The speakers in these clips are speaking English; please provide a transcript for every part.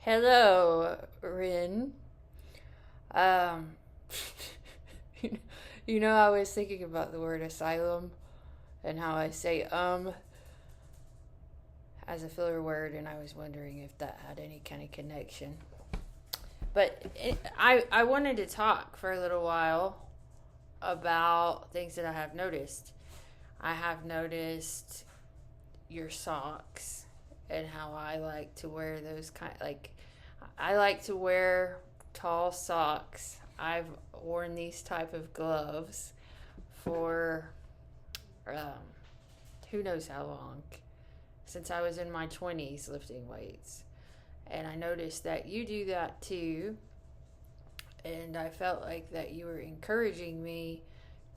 Hello, Rin. Um, I was thinking about the word asylum and how I say as a filler word, and I was wondering if that had any kind of connection. I wanted to talk for a little while about things that I have noticed. I have noticed your socks and how I like to wear those I like to wear tall socks. I've worn these type of gloves for um, who knows how long, since I was in my 20s lifting weights. And I noticed that you do that too. And I felt like that you were encouraging me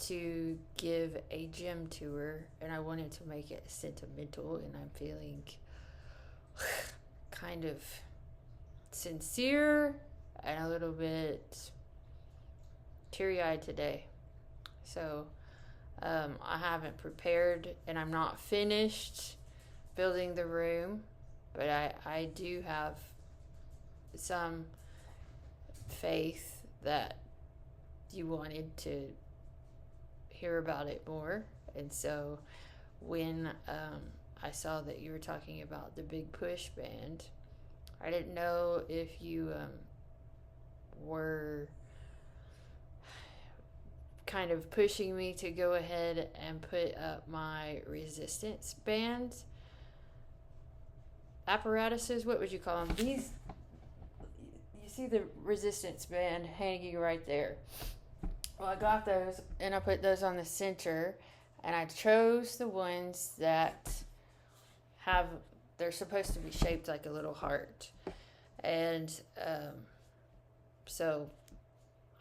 to give a gym tour, and I wanted to make it sentimental, and I'm feeling kind of sincere and a little bit teary eyed today. So I haven't prepared and I'm not finished building the room, but I do have some faith that you wanted to hear about it more. And so when I saw that you were talking about the Big Push band, I didn't know if you were kind of pushing me to go ahead and put up my resistance band apparatuses. What would you call them? These, you see the resistance band hanging right there. Well, I got those and I put those on the center, and I chose the ones that have, they're supposed to be shaped like a little heart. And so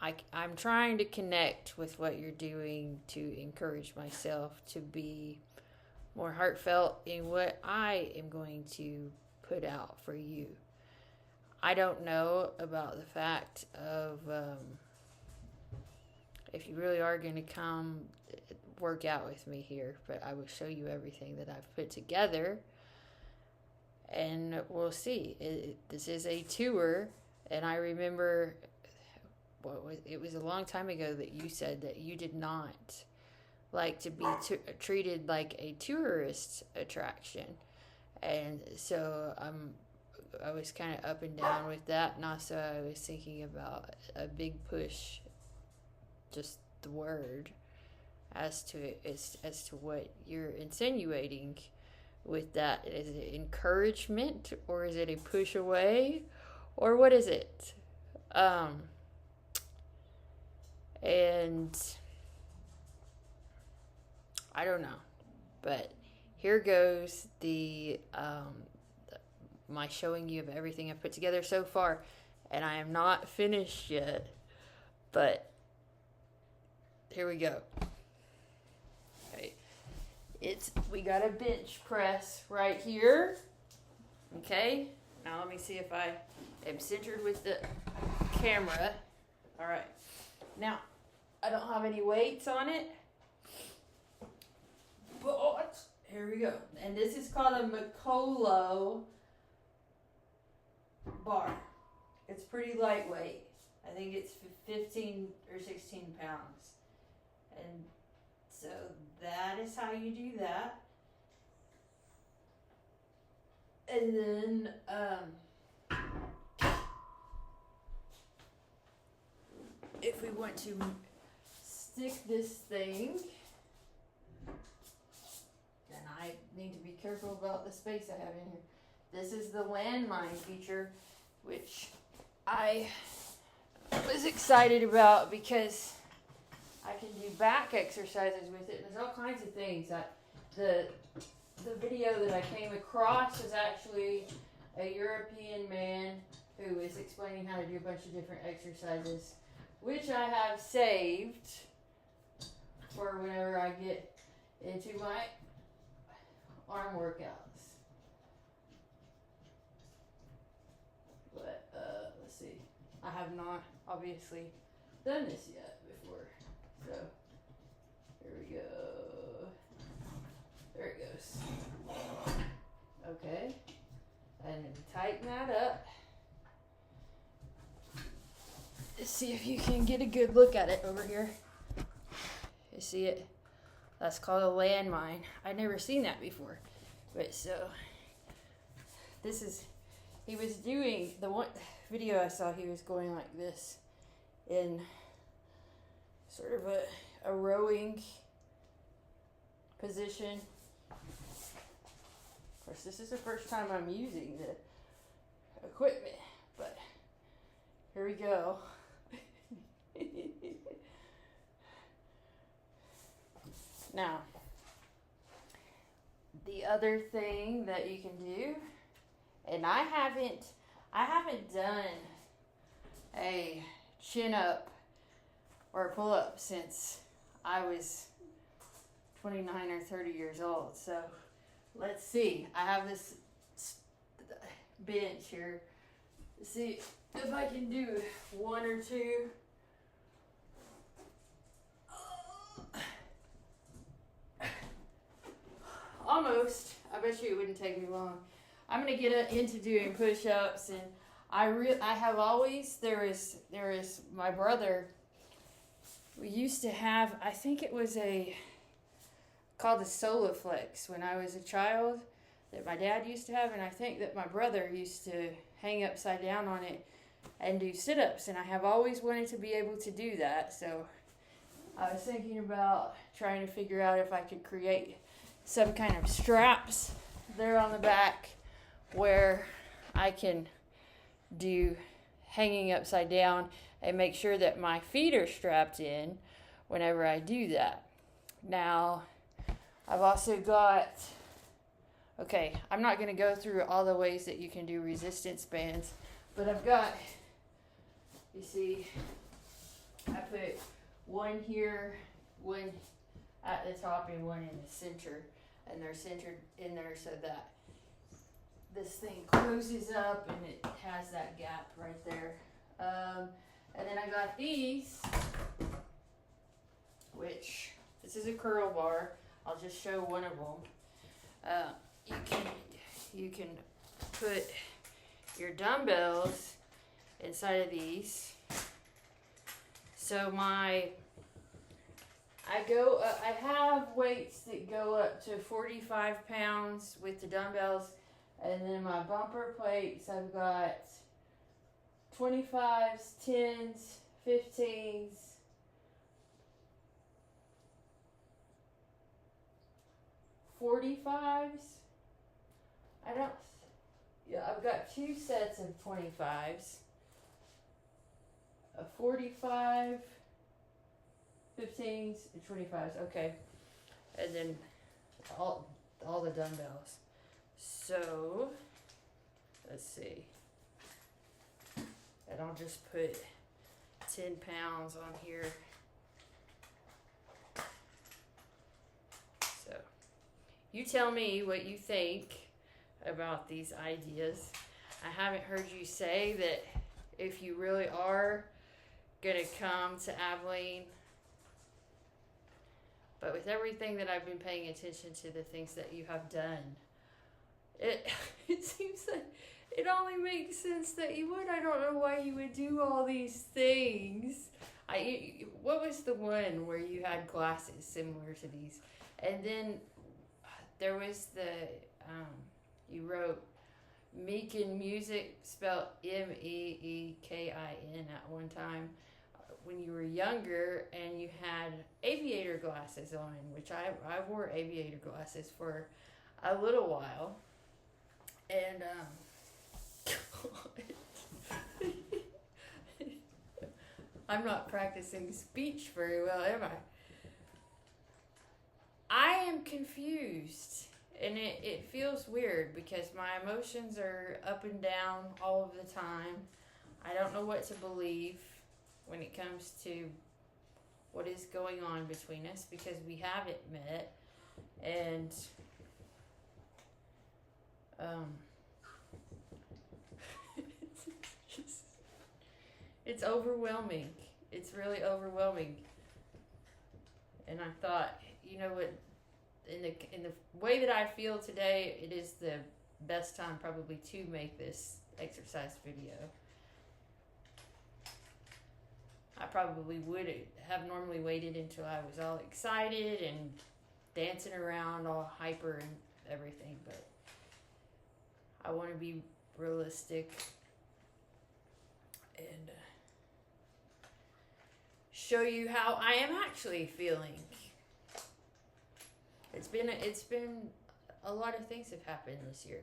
I'm trying to connect with what you're doing to encourage myself to be more heartfelt in what I am going to put out for you. I don't know about the fact of if you really are going to come work out with me here, but I will show you everything that I've put together, and we'll see. This is a tour, and I remember it was a long time ago that you said that you did not like to be treated like a tourist attraction, and so I was kind of up and down with that, and also I was thinking about a big push, just the word, as to what you're insinuating with that. Is it encouragement, or is it a push away, or what is it? And I don't know, but here goes the my showing you of everything I've put together so far, and I am not finished yet, but here we go. Okay, we got a bench press right here. Okay, now let me see if I am centered with the camera. All right, now I don't have any weights on it, but here we go. And this is called a Macolo bar. It's pretty lightweight. I think it's 15 or 16 pounds. And so that is how you do that. And then if we want to stick this thing, then I need to be careful about the space I have in here. This is the landmine feature, which I was excited about because I can do back exercises with it. There's all kinds of things. The video that I came across was actually a European man who was explaining how to do a bunch of different exercises, which I have saved for whenever I get into my arm workouts. But let's see. I have not obviously done this yet before. So here we go. There it goes. Okay. And then tighten that up. Let's see if you can get a good look at it over here. You see it? That's called a landmine. I'd never seen that before. But so, this is, he was doing, the one video I saw, he was going like this in sort of a rowing position. Of course, this is the first time I'm using the equipment, but here we go. Now, the other thing that you can do, and I haven't done a chin up or a pull up since I was 29 or 30 years old. So let's see. I have this bench here. Let's see if I can do one or two. Almost. I bet you it wouldn't take me long. I'm gonna get into doing push-ups, and I have always, there is my brother. We used to have, I think it was called the Solaflex when I was a child, that my dad used to have, and I think that my brother used to hang upside down on it and do sit-ups, and I have always wanted to be able to do that. So I was thinking about trying to figure out if I could create some kind of straps there on the back where I can do hanging upside down and make sure that my feet are strapped in whenever I do that. Now, I've also got, okay, I'm not going to go through all the ways that you can do resistance bands, but I've got, you see, I put one here, one at the top and one in the center, and they're centered in there so that this thing closes up and it has that gap right there. And then I got these, which, this is a curl bar. I'll just show one of them. You can put your dumbbells inside of these. So I have weights that go up to 45 pounds with the dumbbells, and then my bumper plates, I've got 25s, 10s, 15s, 45s. I've got two sets of 25s, a 45, 15s, and 25s, okay. And then all the dumbbells. So, let's see. And I'll just put 10 pounds on here. So, you tell me what you think about these ideas. I haven't heard you say that if you really are going to come to Abilene, but with everything that I've been paying attention to, the things that you have done, it seems like it only makes sense that you would. I don't know why you would do all these things. What was the one where you had glasses similar to these? And then there was you wrote Meekin Music, spelled Meekin at one time, when you were younger, and you had aviator glasses on, which I wore aviator glasses for a little while. And I'm not practicing speech very well, am I? I am confused, and it feels weird because my emotions are up and down all of the time. I don't know what to believe when it comes to what is going on between us, because we haven't met, and it's overwhelming. It's really overwhelming. And I thought, you know what, in the way that I feel today, it is the best time probably to make this exercise video. I probably would have normally waited until I was all excited and dancing around all hyper and everything, but I want to be realistic and show you how I am actually feeling. It's been a lot of things have happened this year.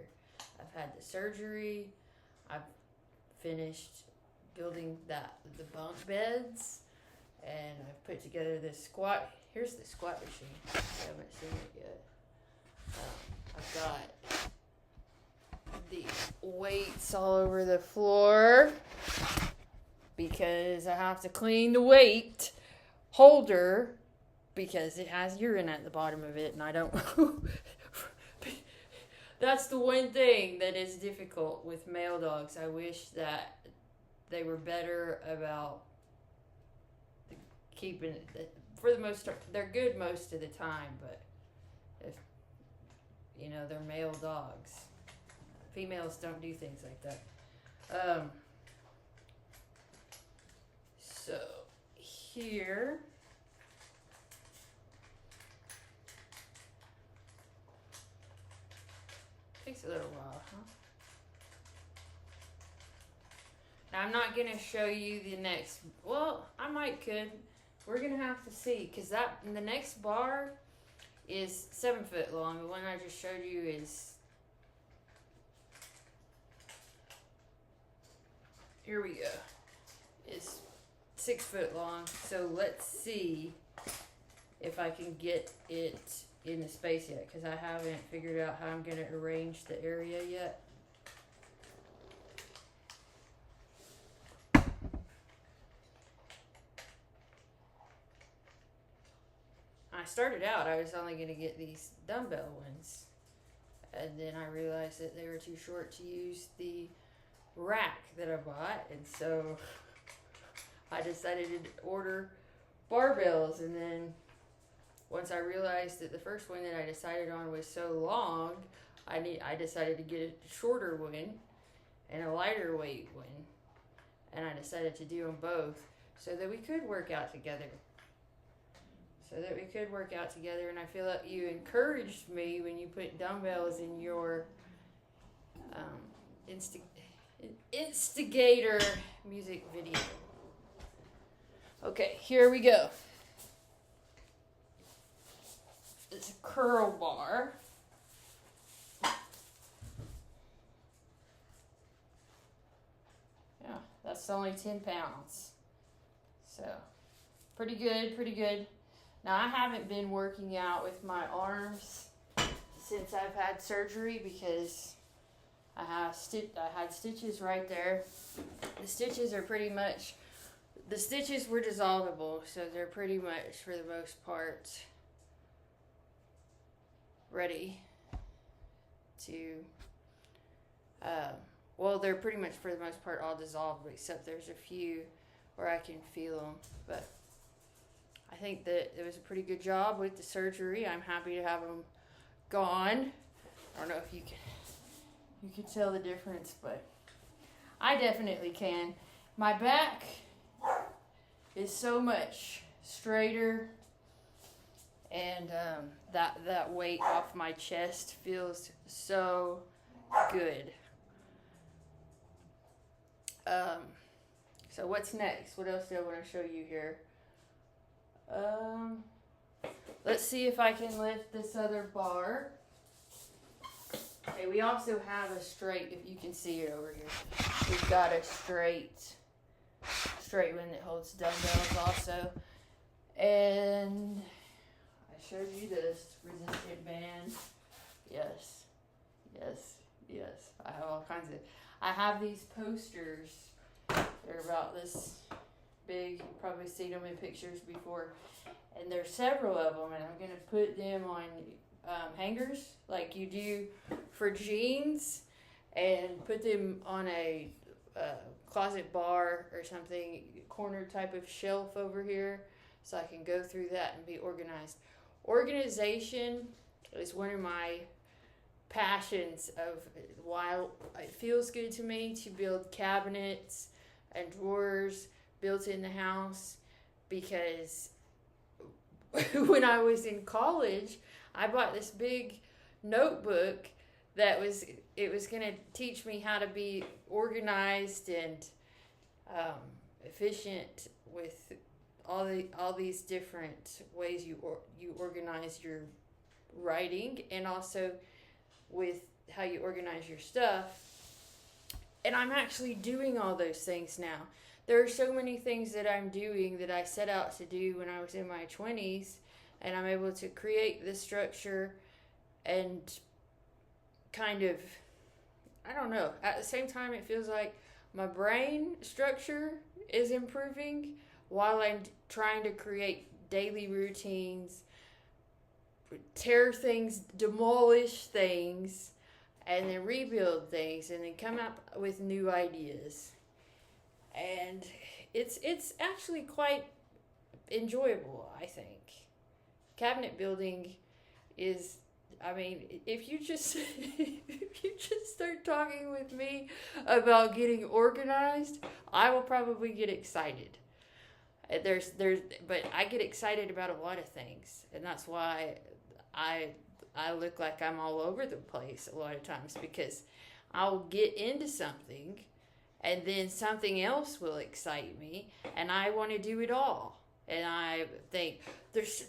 I've had the surgery. I've finished building the bunk beds, and I've put together this squat. Here's the squat machine. I haven't seen it yet. I've got the weights all over the floor because I have to clean the weight holder because it has urine at the bottom of it, and I don't. That's the one thing that is difficult with male dogs. I wish that they were better about keeping it. For the most part, they're good most of the time, but if they're male dogs. Females don't do things like that. So here. Takes a little while, huh? Now I'm not gonna show you the next. Well, I could. We're gonna have to see, cause the next bar is 7 foot long. The one I just showed you is. Here we go. Is 6 foot long. So let's see if I can get it in the space yet, because I haven't figured out how I'm going to arrange the area yet. I started out, I was only going to get these dumbbell ones, and then I realized that they were too short to use the rack that I bought, and so I decided to order barbells. And then once I realized that the first one that I decided on was so long, I decided to get a shorter one and a lighter weight one, and I decided to do them both so that we could work out together. And I feel like you encouraged me when you put dumbbells in your instigator music video. Okay, here we go. It's a curl bar. Yeah, that's only 10 pounds. So, pretty good. Now, I haven't been working out with my arms since I've had surgery because I had stitches right there. The stitches were dissolvable, so they're pretty much, for the most part, ready to, they're pretty much, for the most part, all dissolved, except there's a few where I can feel them, but I think that it was a pretty good job with the surgery. I'm happy to have them gone. I don't know if you can tell the difference, but I definitely can. My back is so much straighter, and that weight off my chest feels so good. So what's next? What else do I want to show you here? Let's see if I can lift this other bar. Okay, we also have a straight, if you can see it over here. We've got a straight one that holds dumbbells also. And I showed you this resistant band. Yes. I have all kinds of, I have these posters. They're about this big. You've probably seen them in pictures before. And there's several of them, and I'm going to put them on hangers like you do for jeans, and put them on a closet bar or something, corner type of shelf over here, so I can go through that and be organized. Organization is one of my passions of why it feels good to me to build cabinets and drawers built in the house because when I was in college, I bought this big notebook it was going to teach me how to be organized and efficient with all these different ways you organize your writing, and also with how you organize your stuff. And I'm actually doing all those things now. There are so many things that I'm doing that I set out to do when I was in my 20s, and I'm able to create this structure and kind of, I don't know, at the same time it feels like my brain structure is improving while I'm trying to create daily routines, tear things, demolish things, and then rebuild things, and then come up with new ideas. And it's actually quite enjoyable, I think. Cabinet building is, I mean, if you just if you just start talking with me about getting organized, I will probably get excited. But I get excited about a lot of things, and that's why I look like I'm all over the place a lot of times, because I'll get into something and then something else will excite me and I want to do it all. And I think there's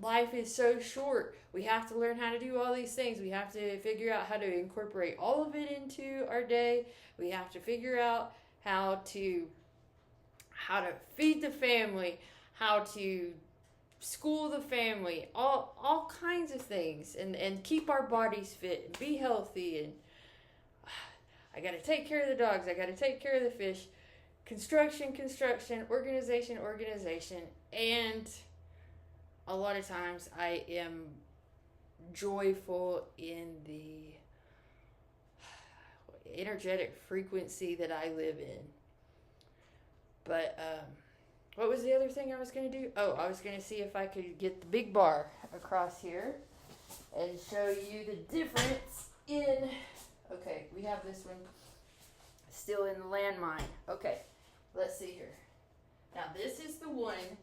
life is so short. We have to learn how to do all these things. We have to figure out how to incorporate all of it into our day. We have to figure out how to feed the family, how to school the family, all kinds of things, and keep our bodies fit and be healthy. And I got to take care of the dogs. I got to take care of the fish. Construction, organization. And a lot of times I am joyful in the energetic frequency that I live in. But what was the other thing I was going to do? Oh, I was going to see if I could get the big bar across here and show you the difference in... Okay, we have this one still in the landmine. Okay, let's see here. Now, this is the one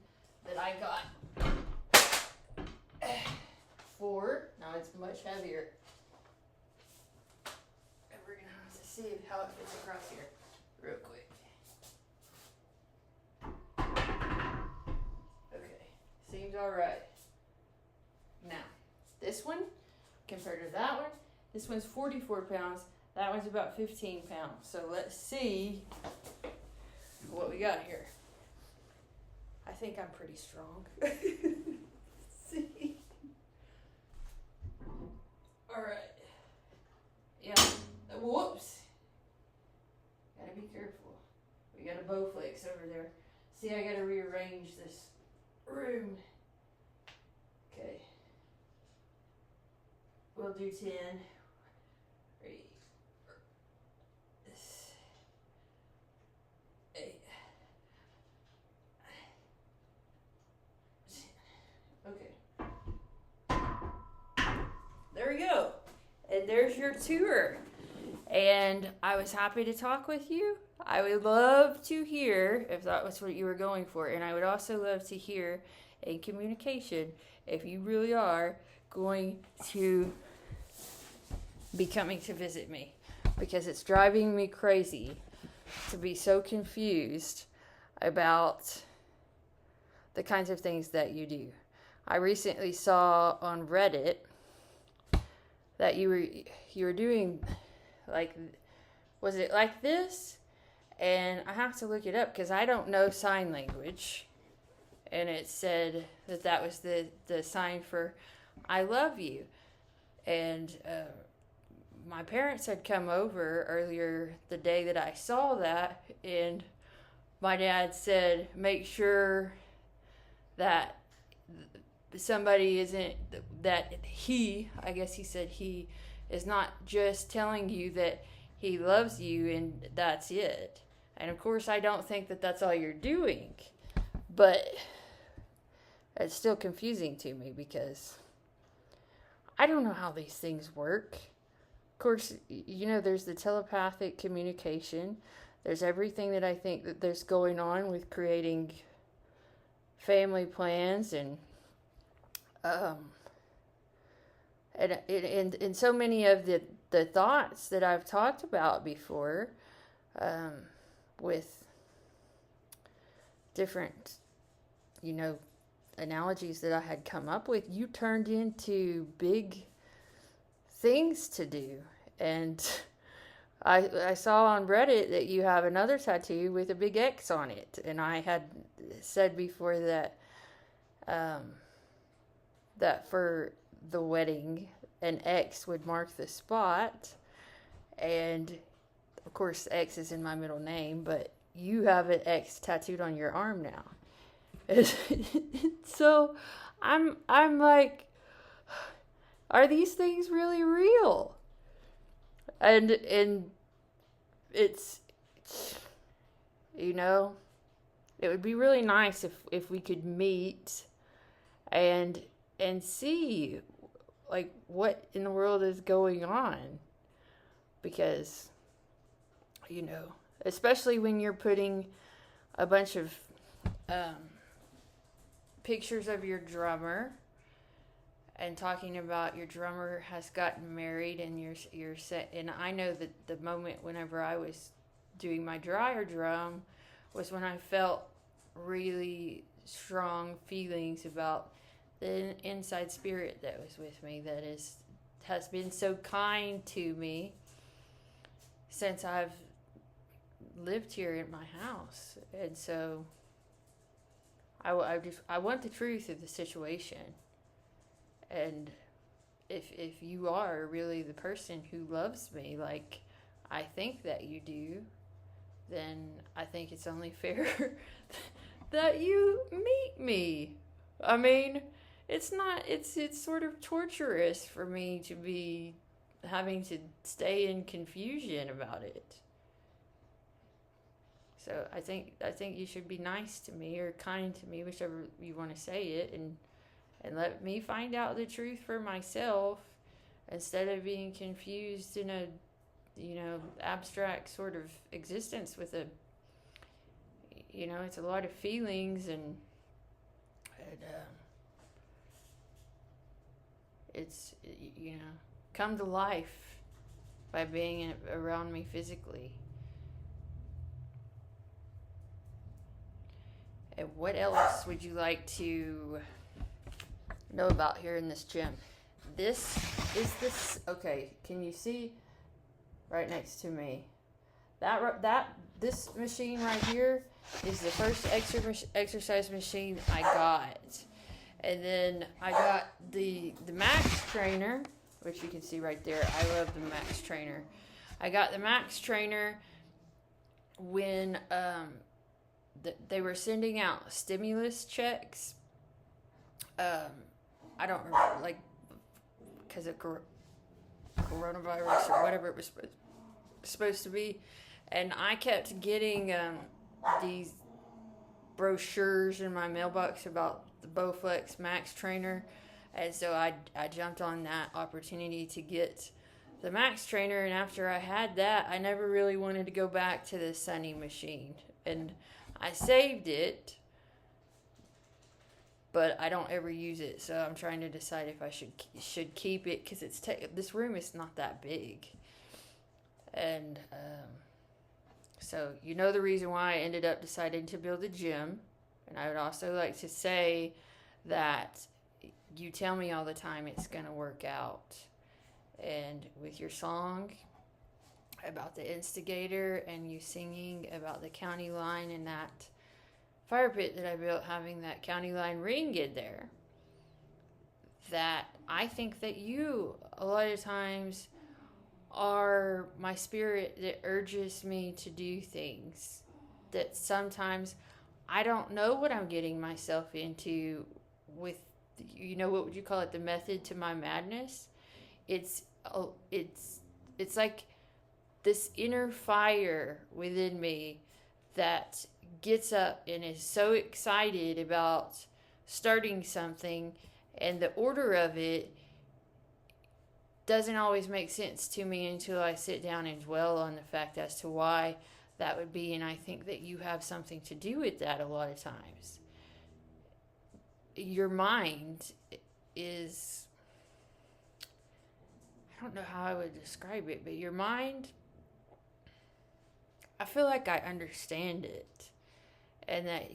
that I got for... Now, it's much heavier. And we're going to have to see how it fits across here real quick. Seems alright. Now, this one, compared to that one, this one's 44 pounds. That one's about 15 pounds. So let's see what we got here. I think I'm pretty strong. See? Alright. Yeah. Whoops. Gotta be careful. We got a Bowflex over there. See, I gotta rearrange this room. Okay. We'll do 10. 8. 10. Okay. There we go. And there's your tour. And I was happy to talk with you. I would love to hear if that was what you were going for. And I would also love to hear in communication if you really are going to be coming to visit me. Because it's driving me crazy to be so confused about the kinds of things that you do. I recently saw on Reddit that you were doing, like, was it like this? And I have to look it up because I don't know sign language. And it said that was the sign for I love you. And my parents had come over earlier the day that I saw that. And my dad said, make sure that somebody isn't, that he, I guess he said he, is not just telling you that he loves you and that's it. And of course, I don't think that that's all you're doing, but it's still confusing to me because I don't know how these things work. Of course, you know, there's the telepathic communication. There's everything that I think that there's going on with creating family plans um, and so many of the thoughts that I've talked about before um, with different, you know, analogies that I had come up with, you turned into big things to do. And I saw on Reddit that you have another tattoo with a big X on it. And I had said before that um, that for the wedding, an X would mark the spot. And of course, X is in my middle name, but you have an X tattooed on your arm now. So I'm like, are these things really real? And it's, you know, it would be really nice if we could meet and see like what in the world is going on, because, you know, especially when you're putting a bunch of pictures of your drummer and talking about your drummer has gotten married and you're set. And I know that the moment whenever I was doing my dryer drum was when I felt really strong feelings about the inside spirit that was with me, that has been so kind to me since I've lived here in my house. And so I want the truth of the situation. And if you are really the person who loves me like I think that you do, then I think it's only fair that you meet me. I mean, it's sort of torturous for me to be having to stay in confusion about it. So I think you should be nice to me or kind to me, whichever you want to say it, and let me find out the truth for myself instead of being confused in a, you know, abstract sort of existence with a, you know, it's a lot of feelings and it's, you know, come to life by being around me physically. And what else would you like to know about here in this gym? Okay, can you see right next to me? This machine right here is the first exercise machine I got. And then I got the Max Trainer, which you can see right there. I love the Max Trainer. I got the Max Trainer when they were sending out stimulus checks. I don't remember, like, because of coronavirus or whatever it was supposed to be. And I kept getting these brochures in my mailbox about the Bowflex Max Trainer. And so I jumped on that opportunity to get the Max Trainer. And after I had that, I never really wanted to go back to the Sunny machine. And I saved it, but I don't ever use it. So I'm trying to decide if I should keep it, because this room is not that big. And so you know the reason why I ended up deciding to build a gym. And I would also like to say that you tell me all the time it's going to work out. And with your song about the instigator and you singing about the county line and that fire pit that I built, having that county line ring in there, that I think that you a lot of times are my spirit that urges me to do things that sometimes I don't know what I'm getting myself into with, you know, what would you call it, the method to my madness. It's like this inner fire within me that gets up and is so excited about starting something, and the order of it doesn't always make sense to me until I sit down and dwell on the fact as to why that would be. And I think that you have something to do with that a lot of times. Your mind is, I don't know how I would describe it, but your mind, I feel like I understand it, and that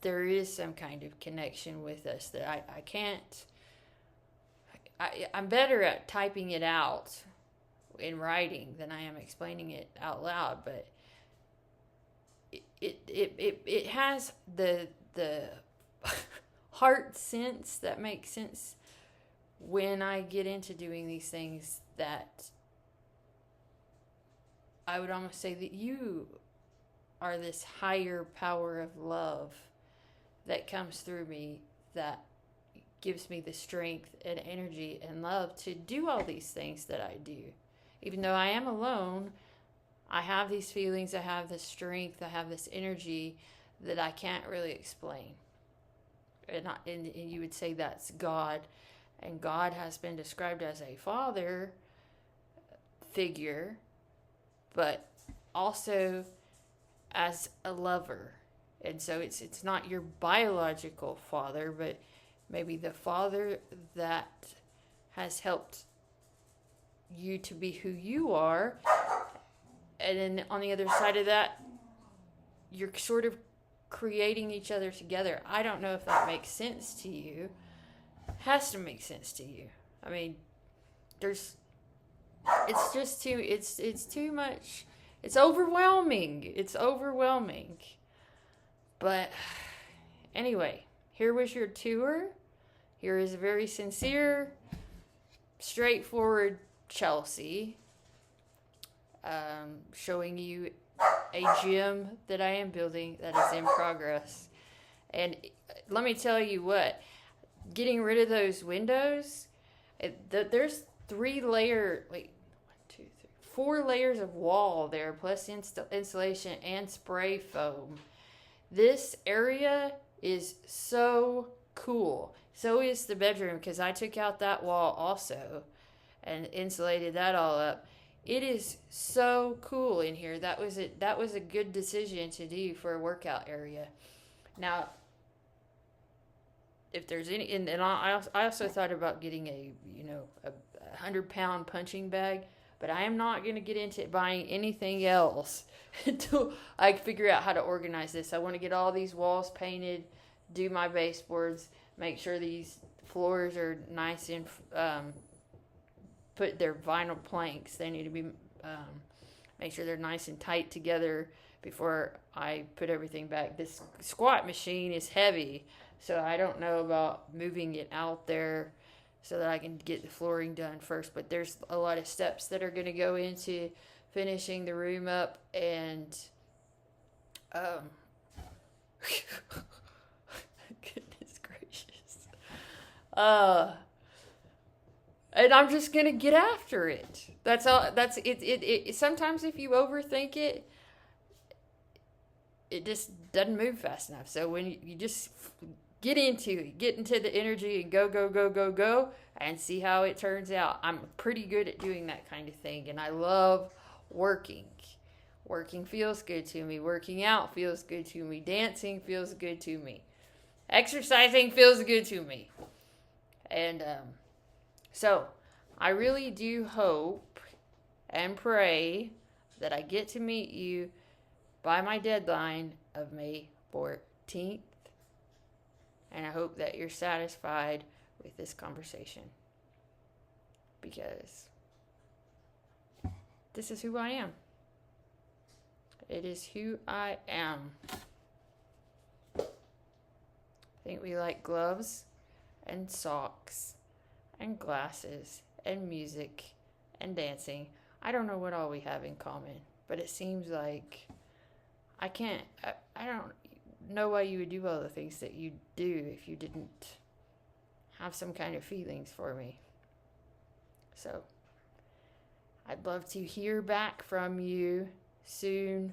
there is some kind of connection with us that I can't, I'm better at typing it out in writing than I am explaining it out loud, but it has the heart sense that makes sense when I get into doing these things, that I would almost say that you are this higher power of love that comes through me, that gives me the strength and energy and love to do all these things that I do. Even though I am alone, I have these feelings, I have this strength, I have this energy that I can't really explain. And you would say that's God. And God has been described as a father figure, but also as a lover. And so it's not your biological father, but maybe the father that has helped you to be who you are. And then on the other side of that, you're sort of creating each other together. I don't know if that makes sense to you. It has to make sense to you. I mean, it's too much. It's overwhelming. It's overwhelming. But anyway, here was your tour. Here is a very sincere, straightforward Chelsea, showing you a gym that I am building that is in progress. And let me tell you what, getting rid of those windows, there's 4 layers of wall there, plus insulation and spray foam. This area is so cool. So is the bedroom, because I took out that wall also and insulated that all up. It is so cool in here. That was a good decision to do for a workout area. Now, if there's any, and I also thought about getting a 100-pound punching bag, but I am not going to get into buying anything else until I figure out how to organize this. I want to get all these walls painted, do my baseboards, make sure these floors are nice and put their vinyl planks. They need to be make sure they're nice and tight together before I put everything back. This squat machine is heavy, so I don't know about moving it out there so that I can get the flooring done first. But there's a lot of steps that are going to go into finishing the room up, and goodness gracious. And I'm just going to get after it. That's all. That's it. Sometimes if you overthink it, it just doesn't move fast enough. So when you just get into the energy and go, and see how it turns out. I'm pretty good at doing that kind of thing, and I love working. Working feels good to me. Working out feels good to me. Dancing feels good to me. Exercising feels good to me. And so I really do hope and pray that I get to meet you by my deadline of May 14th. And I hope that you're satisfied with this conversation, because this is who I am. It is who I am. I think we like gloves and socks and glasses and music and dancing. I don't know what all we have in common, but it seems like I don't know why you would do all the things that you do if you didn't have some kind of feelings for me. So I'd love to hear back from you soon.